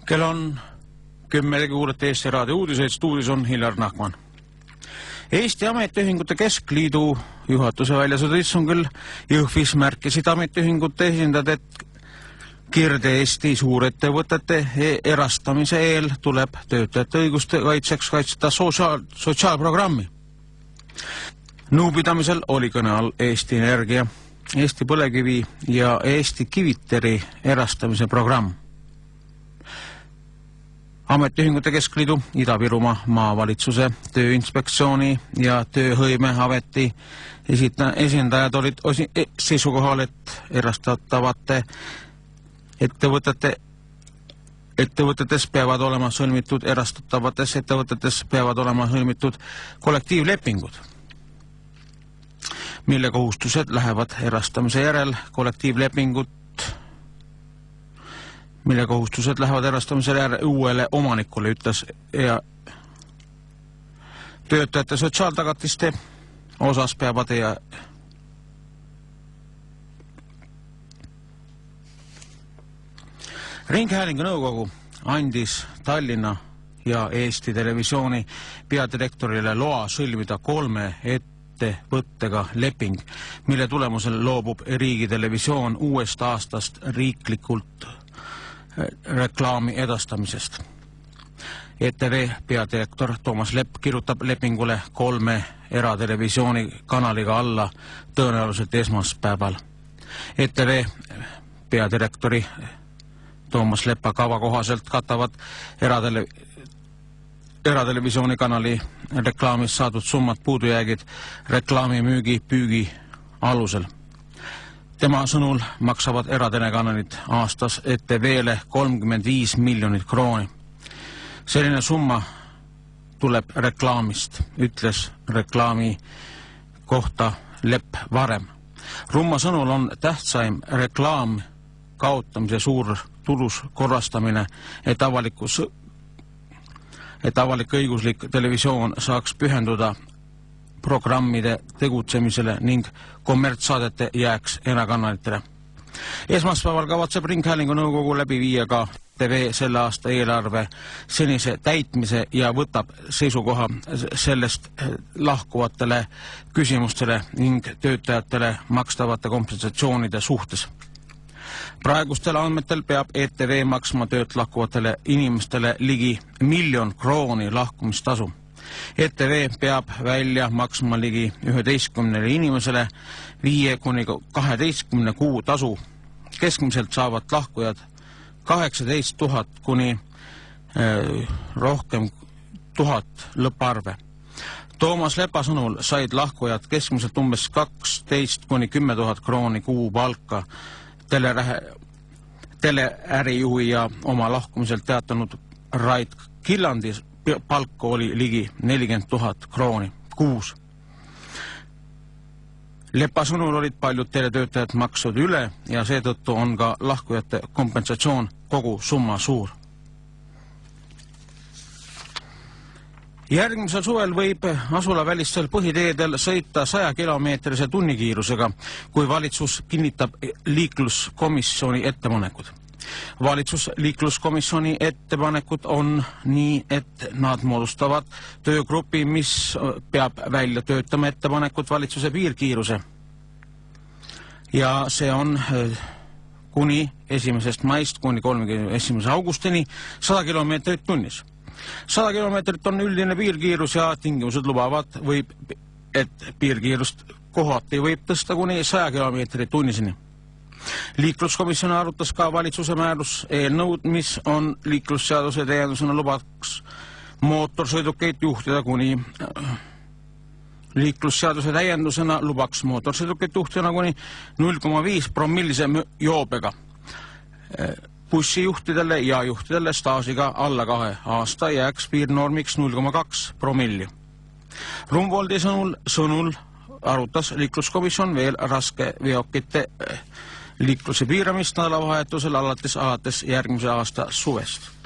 Kell on 10 kuulete Eesti Raadio uudiseid, stuudios on Hillar Nahman. Eesti Ametiühingute Keskliidu juhatuse väljasõidu istungil Jõhvis märkisid ametiühingute esindajad, et Kirde-Eesti suurettevõtete erastamise eel tuleb töötajate õiguste kaitseks kaitsta sotsiaalprogrammi. Nõupidamisel oli kõne all Eesti Energia, Eesti Põlevkivi ja Eesti Kiviteri erastamise programm. Ametiühingute Keskliidu, Ida-Virumaa maavalitsuse, Tööinspektsiooni ja Tööhõimeameti esindajad olid seisukohal, et erastatavate ettevõtetes peavad olema sõlmitud kollektiivlepingud, mille kohustused lähevad erastamise järel uuele omanikule, ütles, ja töötajate sotsiaaltagatiste osas peavad Ringhäälingu nõukogu andis Tallinna ja Eesti Televisiooni peadirektorile loa sõlmida 3 ettevõttega leping, mille tulemusel loobub Riigitelevisioon uuest aastast riiklikult reklaami edastamisest. ETV peadirektor Toomas Lepp kirjutab lepingule 3 eratelevisiooni kanaliga alla tõenäoliselt esmaspäeval. ETV peadirektori Toomas Leppa kava kohaselt katavad eratelevisiooni kanali reklaamis saadud summad puudujäägid reklaamimüügi püügi alusel. Tema sõnul maksavad eratelekanalid aastas ETV-le 35 miljonit krooni. Selline summa tuleb reklaamist, ütles reklaami kohta Lepp varem. Rumma sõnul on tähtsaim reklaam kaotamise suur tulus korrastamine, et avalik-õiguslik televisioon saaks pühenduda programmide tegutsemisele ning kommertssaadete jääks erakanalitele. Esmaspäeval kavatseb Ringhäälingu nõukogu läbi viia ka TV selle aasta eelarve senise täitmise ja võtab seisukoha sellest lahkuvatele küsimustele ning töötajatele makstavate kompensatsioonide suhtes. Praegustel andmetel peab ETV maksma töölt lahkuvatele inimestele ligi 1 miljon krooni lahkumistasu. ETV peab välja maksma ligi 11 inimesele 5–12 kuu tasu. Keskmiselt saavad lahkujad 18 000 kuni rohkem 1000 lõpparve. Toomas Lepa sõnul said lahkujad keskmiselt umbes 12–10 000 krooni kuu palka. Teleärijuhi ja oma lahkumiselt teatanud Rait Killandi palk oli ligi 40 000 krooni kuus. Lepa sõnul olid paljud teletöötajad maksud üle ja seetõttu on ka lahkujate kompensatsioon kogu summa suur. Järgmisel suvel võib asulavälistel põhiteedel sõita 100-kilomeetrise tunnikiirusega, kui valitsus kinnitab liikluskomisjoni ettepanekud. Valitsusliikluskomisjoni ettepanekud on nii, et nad moodustavad töögrupi, mis peab välja töötama ettepanekud valitsuse piirkiiruse. Ja see on kuni 1. maist kuni 31. augustini 100 kilomeetrit tunnis. 100 kilomeetrit on üldine piirkiirus ja tingimused lubavad, et piirkiirust kohati võib tõsta kuni 100 kilomeetrit tunniseni. Liikluskomisjon arutas ka valitsuse määrus eelnõud, mis on liiklusseaduse täiendusena lubaks mootorsõidukeid juhtida kuni 0,5 promillise joobega. Bussijuhtidele ja juhtidele staažiga alla 2 aasta jääks piirnormiks 0,2 promilli. Rumvoldi sõnul arutas liikluskomisjon veel raske veokite liikluse piiramist nädalavahetusel alates järgmise aasta suvest.